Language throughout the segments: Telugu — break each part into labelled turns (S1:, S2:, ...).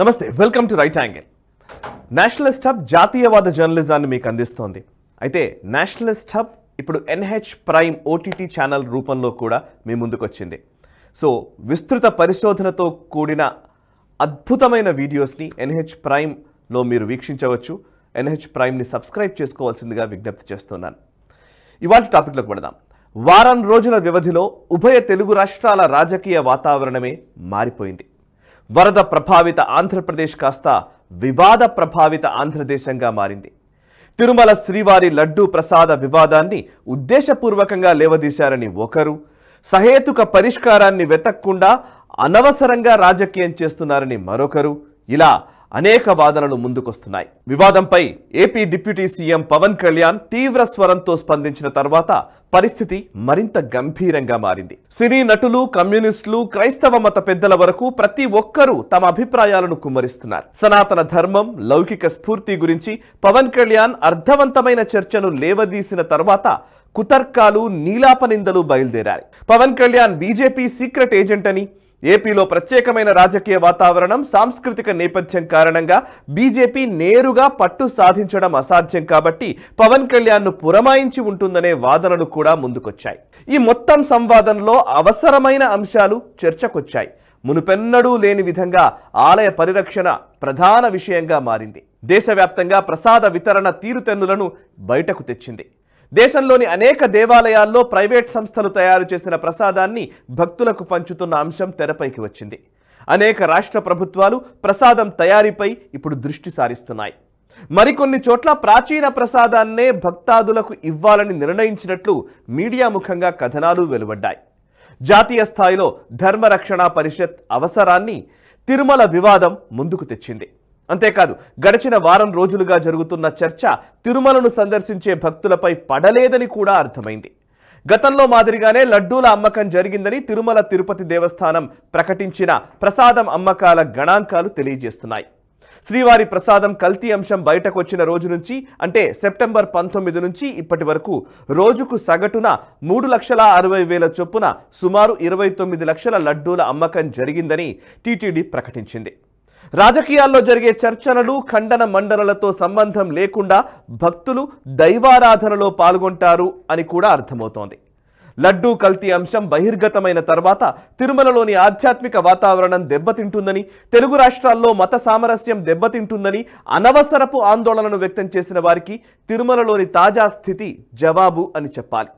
S1: నమస్తే, welcome to right angle. Nationalist hub జాతీయవాద జర్నలిజాన్ని మీకు అందిస్తోంది. అయితే నేషనలిస్ట్ హబ్ ఇప్పుడు NH ప్రైమ్ OTT ఛానల్ రూపంలో కూడా మీ ముందుకు వచ్చింది. సో విస్తృత పరిశోధనతో కూడిన అద్భుతమైన వీడియోస్ని NH ప్రైమ్లో మీరు వీక్షించవచ్చు. NH ప్రైమ్ని సబ్స్క్రైబ్ చేసుకోవాల్సిందిగా విజ్ఞప్తి చేస్తున్నాను. ఇవాళ టాపిక్లోకి వెళదాం. వారం రోజుల వ్యవధిలో ఉభయ తెలుగు రాష్ట్రాల రాజకీయ వాతావరణమే మారిపోయింది. వరద ప్రభావిత ఆంధ్రప్రదేశ్ కాస్త వివాద ప్రభావిత ఆంధ్రదేశంగా మారింది. తిరుమల శ్రీవారి లడ్డూ ప్రసాద వివాదాన్ని ఉద్దేశపూర్వకంగా లేవదీశారని ఒకరు, సహేతుక పరిష్కారాన్ని వెతక్కుండా అనవసరంగా రాజకీయం చేస్తున్నారని మరొకరు, ఇలా అనేక వాదనలు ముందుకొస్తున్నాయి. వివాదంపై AP deputy CM Pawan Kalyan తీవ్ర స్వరంతో స్పందించిన తర్వాత పరిస్థితి మరింత గంభీరంగా మారింది. సినీ నటులు, కమ్యూనిస్టులు, క్రైస్తవ మత పెద్దల వరకు ప్రతి ఒక్కరూ తమ అభిప్రాయాలను కుమ్మరిస్తున్నారు. సనాతన ధర్మం, లౌకిక స్ఫూర్తి గురించి పవన్ కళ్యాణ్ అర్థవంతమైన చర్చను లేవదీసిన తర్వాత కుతర్కాలు, నీలాపనిందలు బయలుదేరాయి. Pawan Kalyan BJP secret agent అని, ఏపీలో ప్రత్యేకమైన రాజకీయ వాతావరణం, సాంస్కృతిక నేపథ్యం కారణంగా బీజేపీ నేరుగా పట్టు సాధించడం అసాధ్యం కాబట్టి పవన్ కళ్యాణ్ను పురమాయించి ఉంటుందనే వాదనలు కూడా ముందుకొచ్చాయి. ఈ మొత్తం సంవాదంలో అవసరమైన అంశాలు చర్చకొచ్చాయి. మునుపెన్నడూ లేని విధంగా ఆలయ పరిరక్షణ ప్రధాన విషయంగా మారింది. దేశవ్యాప్తంగా ప్రసాద వితరణ తీరుతెన్నులను బయటకు తెచ్చింది. దేశంలోని అనేక దేవాలయాల్లో ప్రైవేట్ సంస్థలు తయారు చేసిన ప్రసాదాన్ని భక్తులకు పంచుతున్న అంశం తెరపైకి వచ్చింది. అనేక రాష్ట్ర ప్రభుత్వాలు ప్రసాదం తయారీపై ఇప్పుడు దృష్టి సారిస్తున్నాయి. మరికొన్ని చోట్ల ప్రాచీన ప్రసాదాన్నే భక్తాదులకు ఇవ్వాలని నిర్ణయించినట్లు మీడియా ముఖంగా కథనాలు వెలువడ్డాయి. జాతీయ స్థాయిలో ధర్మరక్షణ పరిషత్ అవసరాన్ని తిరుమల వివాదం ముందుకు తెచ్చింది. అంతేకాదు, గడిచిన వారం రోజులుగా జరుగుతున్న చర్చ తిరుమలను సందర్శించే భక్తులపై పడలేదని కూడా అర్థమైంది. గతంలో మాదిరిగానే లడ్డూల అమ్మకం జరిగిందని తిరుమల తిరుపతి దేవస్థానం ప్రకటించిన ప్రసాదం అమ్మకాల గణాంకాలు తెలియజేస్తున్నాయి. శ్రీవారి ప్రసాదం కల్తీ అంశం బయటకు వచ్చిన రోజు నుంచి, అంటే సెప్టెంబర్ 19 నుంచి ఇప్పటి వరకు రోజుకు సగటున 3,60,000 చొప్పున సుమారు 29 లక్షల లడ్డూల అమ్మకం జరిగిందని టీటీడీ ప్రకటించింది. రాజకీయాల్లో జరిగే చర్చనలు, ఖండన మండనలతో సంబంధం లేకుండా భక్తులు దైవారాధనలో పాల్గొంటారు అని కూడా అర్థమవుతోంది. లడ్డూ కల్తీ అంశం బహిర్గతమైన తర్వాత తిరుమలలోని ఆధ్యాత్మిక వాతావరణం దెబ్బతింటుందని, తెలుగు రాష్ట్రాల్లో మత సామరస్యం దెబ్బతింటుందని అనవసరపు ఆందోళనను వ్యక్తం చేసిన వారికి తిరుమలలోని తాజా స్థితి జవాబు అని చెప్పాలి.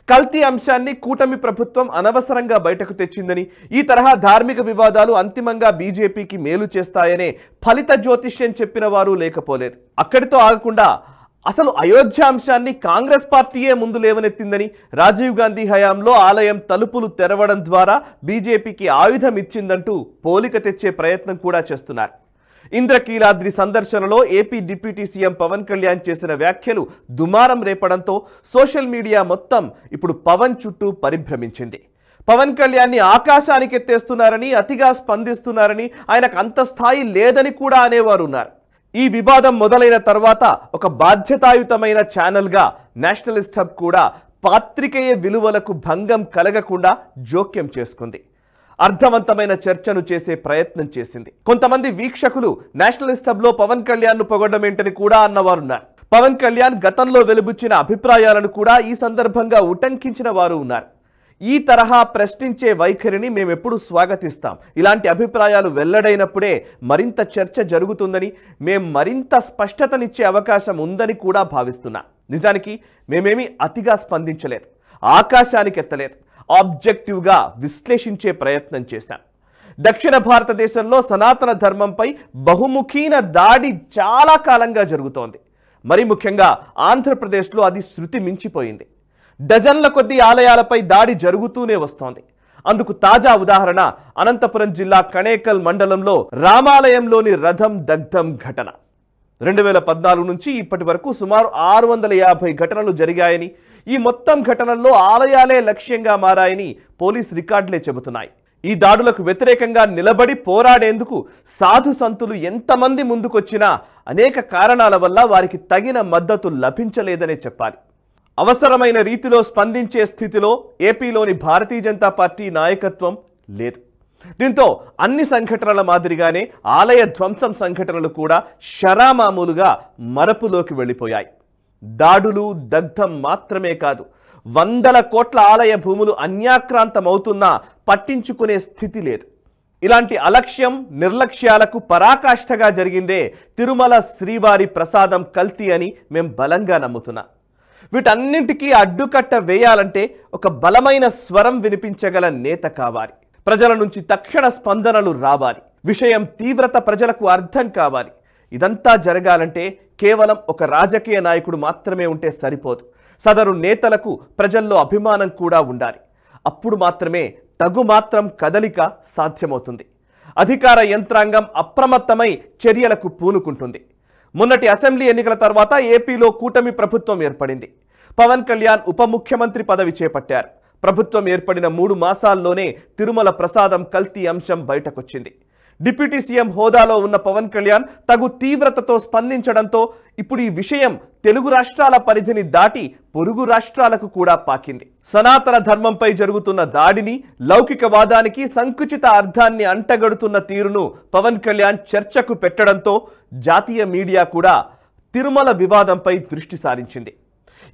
S1: కల్తీ అంశాన్ని కూటమి ప్రభుత్వం అనవసరంగా బయటకు తెచ్చిందని, ఈ తరహా ధార్మిక వివాదాలు అంతిమంగా బీజేపీకి మేలు చేస్తాయనే ఫలిత జ్యోతిష్యం చెప్పిన వారు లేకపోలేదు. అక్కడితో ఆగకుండా అసలు అయోధ్య అంశాన్ని కాంగ్రెస్ పార్టీయే ముందు లేవనెత్తిందని, రాజీవ్ గాంధీ హయాంలో ఆలయం తలుపులు తెరవడం ద్వారా బీజేపీకి ఆయుధం ఇచ్చిందంటూ పోలిక తెచ్చే ప్రయత్నం కూడా చేస్తున్నారు. ఇంద్రకీలాద్రి సందర్శనలో AP deputy CM Pawan Kalyan చేసిన వ్యాఖ్యలు దుమారం రేపడంతో సోషల్ మీడియా మొత్తం ఇప్పుడు పవన్ చుట్టూ పరిభ్రమించింది. పవన్ కళ్యాణ్ని ఆకాశానికి ఎత్తేస్తున్నారని, అతిగా స్పందిస్తున్నారని, ఆయనకు అంత స్థాయి లేదని కూడా అనేవారు ఉన్నారు. ఈ వివాదం మొదలైన తర్వాత ఒక బాధ్యతాయుతమైన ఛానల్గా నేషనలిస్ట్ హబ్ కూడా పాత్రికేయ విలువలకు భంగం కలగకుండా జోక్యం చేసుకుంది. అర్థవంతమైన చర్చను చేసే ప్రయత్నం చేసింది. కొంతమంది వీక్షకులు నేషనలిస్ట్ హబ్లో పవన్ కళ్యాణ్ను పొగడడం ఏంటని కూడా అన్నవారున్నారు. పవన్ కళ్యాణ్ గతంలో వెలుబుచ్చిన అభిప్రాయాలను కూడా ఈ సందర్భంగా ఉటంకించిన వారు ఉన్నారు. ఈ తరహా ప్రశ్నించే వైఖరిని మేమెప్పుడు స్వాగతిస్తాం. ఇలాంటి అభిప్రాయాలు వెల్లడైనప్పుడే మరింత చర్చ జరుగుతుందని, మేం మరింత స్పష్టతనిచ్చే అవకాశం ఉందని కూడా భావిస్తున్నాం. నిజానికి మేమేమీ అతిగా స్పందించలేదు, ఆకాశానికి ఎత్తలేదు, ఆబ్జెక్టివ్గా విశ్లేషించే ప్రయత్నం చేశాం. దక్షిణ భారతదేశంలో సనాతన ధర్మంపై బహుముఖీన దాడి చాలా కాలంగా జరుగుతోంది. మరి ముఖ్యంగా ఆంధ్రప్రదేశ్లో అది శృతి మించిపోయింది. డజన్ల కొద్దీ ఆలయాలపై దాడి జరుగుతూనే వస్తోంది. అందుకు తాజా ఉదాహరణ అనంతపురం జిల్లా కణేకల్ మండలంలో రామాలయంలోని రథం దగ్ధం ఘటన. 2014 నుంచి ఇప్పటి వరకు సుమారు 650 ఘటనలు జరిగాయని, ఈ మొత్తం ఘటనల్లో ఆలయాలే లక్ష్యంగా మారాయని పోలీస్ రికార్డులే చెబుతున్నాయి. ఈ దాడులకు వ్యతిరేకంగా నిలబడి పోరాడేందుకు సాధు సంతులు ఎంతమంది ముందుకొచ్చినా అనేక కారణాల వల్ల వారికి తగిన మద్దతు లభించలేదనే చెప్పాలి. అవసరమైన రీతిలో స్పందించే స్థితిలో ఏపీలోని భారతీయ జనతా పార్టీ నాయకత్వం లేదు. దీంతో అన్ని సంఘటనల మాదిరిగానే ఆలయ ధ్వంసం సంఘటనలు కూడా షరామామూలుగా మరపులోకి వెళ్ళిపోయాయి. దాడులు, దగ్ధం మాత్రమే కాదు, వందల కోట్ల ఆలయ భూములు అన్యాక్రాంతమవుతున్నా పట్టించుకునే స్థితి లేదు. ఇలాంటి అలక్ష్యం, నిర్లక్ష్యాలకు పరాకాష్ఠగా జరిగిందే తిరుమల శ్రీవారి ప్రసాదం కల్తీ అని మేం బలంగా నమ్ముతున్నాం. వీటన్నింటికీ అడ్డుకట్ట వేయాలంటే ఒక బలమైన స్వరం వినిపించగల నేత కావాలి. ప్రజల నుంచి తక్షణ స్పందనలు రావాలి. విషయం తీవ్రత ప్రజలకు అర్థం కావాలి. ఇదంతా జరగాలంటే కేవలం ఒక రాజకీయ నాయకుడు మాత్రమే ఉంటే సరిపోదు. సదరు నేతలకు ప్రజల్లో అభిమానం కూడా ఉండాలి. అప్పుడు మాత్రమే తగుమాత్రం కదలిక సాధ్యమవుతుంది. అధికార యంత్రాంగం అప్రమత్తమై చర్యలకు పూనుకుంటుంది. మొన్నటి అసెంబ్లీ ఎన్నికల తర్వాత ఏపీలో కూటమి ప్రభుత్వం ఏర్పడింది. పవన్ కళ్యాణ్ ఉప ముఖ్యమంత్రి పదవి చేపట్టారు. ప్రభుత్వం ఏర్పడిన 3 మాసాల్లోనే తిరుమల ప్రసాదం కల్తీ అంశం బయటకొచ్చింది. డిప్యూటీ సీఎం హోదాలో ఉన్న పవన్ కళ్యాణ్ తగు తీవ్రతతో స్పందించడంతో ఇప్పుడు ఈ విషయం తెలుగు రాష్ట్రాల పరిధిని దాటి పొరుగు రాష్ట్రాలకు కూడా పాకింది. సనాతన ధర్మంపై జరుగుతున్న దాడిని, లౌకికవాదానికి సంకుచిత అర్థాన్ని అంటగడుతున్న తీరును పవన్ కళ్యాణ్ చర్చకు పెట్టడంతో జాతీయ మీడియా కూడా తిరుమల వివాదంపై దృష్టి సారించింది.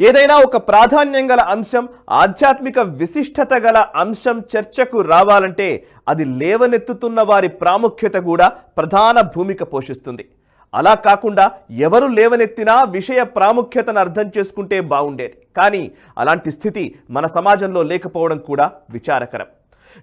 S1: ఏదైనా ఒక ప్రాధాన్యం గల అంశం, ఆధ్యాత్మిక విశిష్టత గల అంశం చర్చకు రావాలంటే అది లేవనెత్తుతున్న వారి ప్రాముఖ్యత కూడా ప్రధాన భూమిక పోషిస్తుంది. అలా కాకుండా ఎవరు లేవనెత్తినా విషయ ప్రాముఖ్యతను అర్థం చేసుకుంటే బాగుండేది. కానీ అలాంటి స్థితి మన సమాజంలో లేకపోవడం కూడా విచారకరం.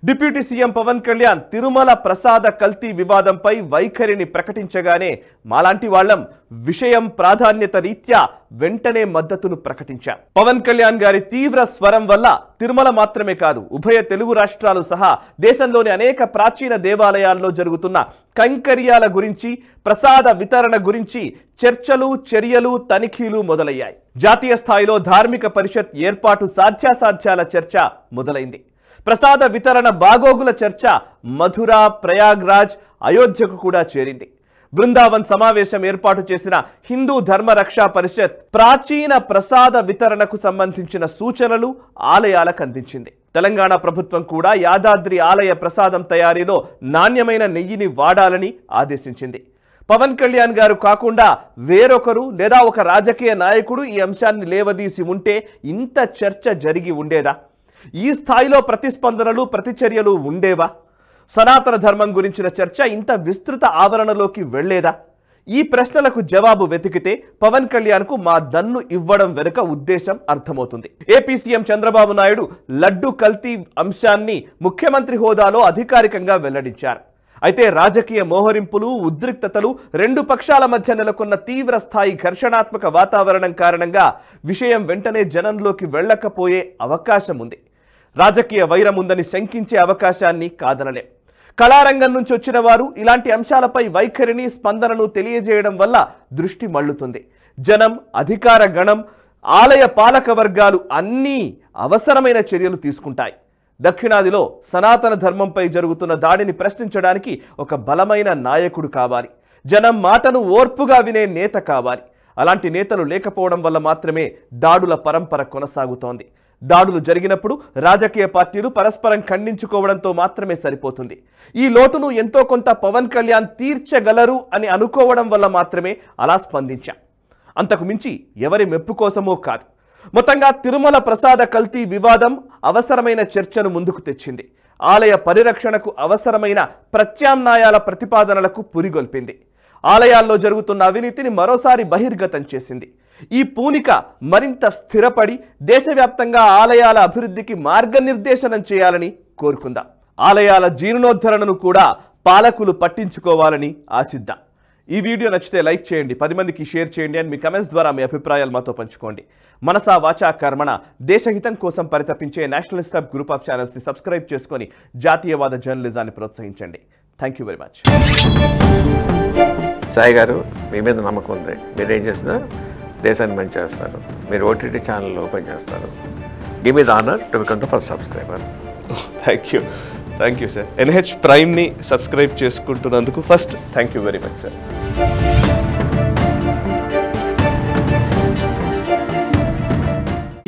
S1: డిప్యూటీ సీఎం పవన్ కళ్యాణ్ తిరుమల ప్రసాద కల్తీ వివాదంపై వైఖరిని ప్రకటించగానే మాలాంటి వాళ్ళం విషయం ప్రాధాన్యత రీత్యా వెంటనే మద్దతును ప్రకటించాం. పవన్ కళ్యాణ్ గారి తీవ్ర స్వరం వల్ల తిరుమల మాత్రమే కాదు, ఉభయ తెలుగు రాష్ట్రాలు సహా దేశంలోని అనేక ప్రాచీన దేవాలయాల్లో జరుగుతున్న కైంకర్యాల గురించి, ప్రసాద వితరణ గురించి చర్చలు, చర్యలు, తనిఖీలు మొదలయ్యాయి. జాతీయ స్థాయిలో ధార్మిక పరిషత్ ఏర్పాటు సాధ్యాసాధ్యాల చర్చ మొదలైంది. ప్రసాద వితరణ బాగోగుల చర్చ మధుర, ప్రయాగ్రాజ్, అయోధ్యకు కూడా చేరింది. బృందావన్ సమావేశం ఏర్పాటు చేసిన హిందూ ధర్మ రక్షా పరిషత్ ప్రాచీన ప్రసాద వితరణకు సంబంధించిన సూచనలు ఆలయాలకు అందించింది. తెలంగాణ ప్రభుత్వం కూడా యాదాద్రి ఆలయ ప్రసాదం తయారీలో నాణ్యమైన నెయ్యిని వాడాలని ఆదేశించింది. పవన్ కళ్యాణ్ గారు కాకుండా వేరొకరు లేదా ఒక రాజకీయ నాయకుడు ఈ అంశాన్ని లేవదీసి ఉంటే ఇంత చర్చ జరిగి ఉండేదా? ఈ స్థాయిలో ప్రతిస్పందనలు, ప్రతిచర్యలు ఉండేవా? సనాతన ధర్మం గురించిన చర్చ ఇంత విస్తృత ఆవరణలోకి వెళ్లేదా? ఈ ప్రశ్నలకు జవాబు వెతికితే పవన్ కళ్యాణ్కు మా దన్ను ఇవ్వడం వెనుక ఉద్దేశం అర్థమవుతుంది. ఏపీ సీఎం చంద్రబాబు నాయుడు లడ్డు కల్తీ అంశాన్ని ముఖ్యమంత్రి హోదాలో అధికారికంగా వెల్లడించారు. అయితే రాజకీయ మోహరింపులు, ఉద్రిక్తతలు, రెండు పక్షాల మధ్య నెలకొన్న తీవ్ర స్థాయి ఘర్షణాత్మక వాతావరణం కారణంగా విషయం వెంటనే జనంలోకి వెళ్ళకపోయే అవకాశం ఉంది. రాజకీయ వైరం ఉందని శంకించే అవకాశాన్ని కాదనలేం. కళారంగం నుంచి వచ్చిన వారు ఇలాంటి అంశాలపై వైఖరిని, స్పందనను తెలియజేయడం వల్ల దృష్టి మళ్లుతుంది. జనం, అధికార గణం, ఆలయ పాలక వర్గాలు అన్నీ అవసరమైన చర్యలు తీసుకుంటాయి. దక్షిణాదిలో సనాతన ధర్మంపై జరుగుతున్న దాడిని ప్రశ్నించడానికి ఒక బలమైన నాయకుడు కావాలి. జనం మాటను ఓర్పుగా వినే నేత కావాలి. అలాంటి నేతలు లేకపోవడం వల్ల మాత్రమే దాడుల పరంపర కొనసాగుతోంది. దాడులు జరిగినప్పుడు రాజకీయ పార్టీలు పరస్పరం ఖండించుకోవడంతో మాత్రమే సరిపోతుంది. ఈ లోటును ఎంతో కొంత పవన్ కళ్యాణ్ తీర్చగలరు అని అనుకోవడం వల్ల మాత్రమే అలా స్పందించాం. అంతకు మించి ఎవరి మెప్పు కోసమో కాదు. మొత్తంగా తిరుమల ప్రసాద కల్తీ వివాదం అవసరమైన చర్చను ముందుకు తెచ్చింది. ఆలయ పరిరక్షణకు అవసరమైన ప్రత్యామ్నాయాల ప్రతిపాదనలకు పురిగొల్పింది. ఆలయాల్లో జరుగుతున్న అవినీతిని మరోసారి బహిర్గతం చేసింది. ఈ పూనిక మరింత స్థిరపడి దేశవ్యాప్తంగా ఆలయాల అభివృద్ధికి మార్గనిర్దేశనం చేయాలని కోరుకుందాం. ఆలయాల జీర్ణోద్ధరణను కూడా పాలకులు పట్టించుకోవాలని ఆశిద్దాం. ఈ వీడియో నచ్చితే లైక్ చేయండి, 10 మందికి షేర్ చేయండి అండ్ మీ కమెంట్స్ ద్వారా మీ అభిప్రాయాలు మాతో పంచుకోండి. మనసా వాచా కర్మణ దేశహితం కోసం పరితపించే నేషనలిస్ట్ హబ్ గ్రూప్ ఆఫ్ ఛానల్స్ని సబ్స్క్రైబ్ చేసుకొని జాతీయవాద జర్నలిజాన్ని ప్రోత్సహించండి. Thank you very much.
S2: Sai garu, మీ మీద నమ్మకం ఉంది. మీరు ఏం చేసినా దేశాన్ని మంచి చేస్తారు. మీరు ఓటీటీ ఛానల్ ఓపెన్ చేస్తారు. Give me the honour to become the first subscriber.
S1: Thank you sir. NH ప్రైమ్ని సబ్స్క్రైబ్ చేసుకుంటున్నందుకు first thank you very much sir.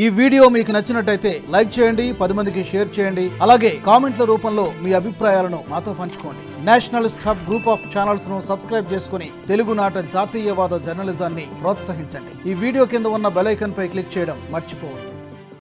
S3: ఈ వీడియో మీకు నచ్చినట్టయితే లైక్ చేయండి, 10 మందికి షేర్ చేయండి. అలాగే కామెంట్ల రూపంలో మీ అభిప్రాయాలను మాతో పంచుకోండి. Nationalist hub group of channels ను సబ్స్క్రైబ్ చేసుకుని తెలుగునాట జాతీయవాద జర్నలిజాన్ని ప్రోత్సహించండి. ఈ వీడియో కింద ఉన్న బెల్ ఐకాన్ పై క్లిక్ చేయడం మర్చిపోవద్దు.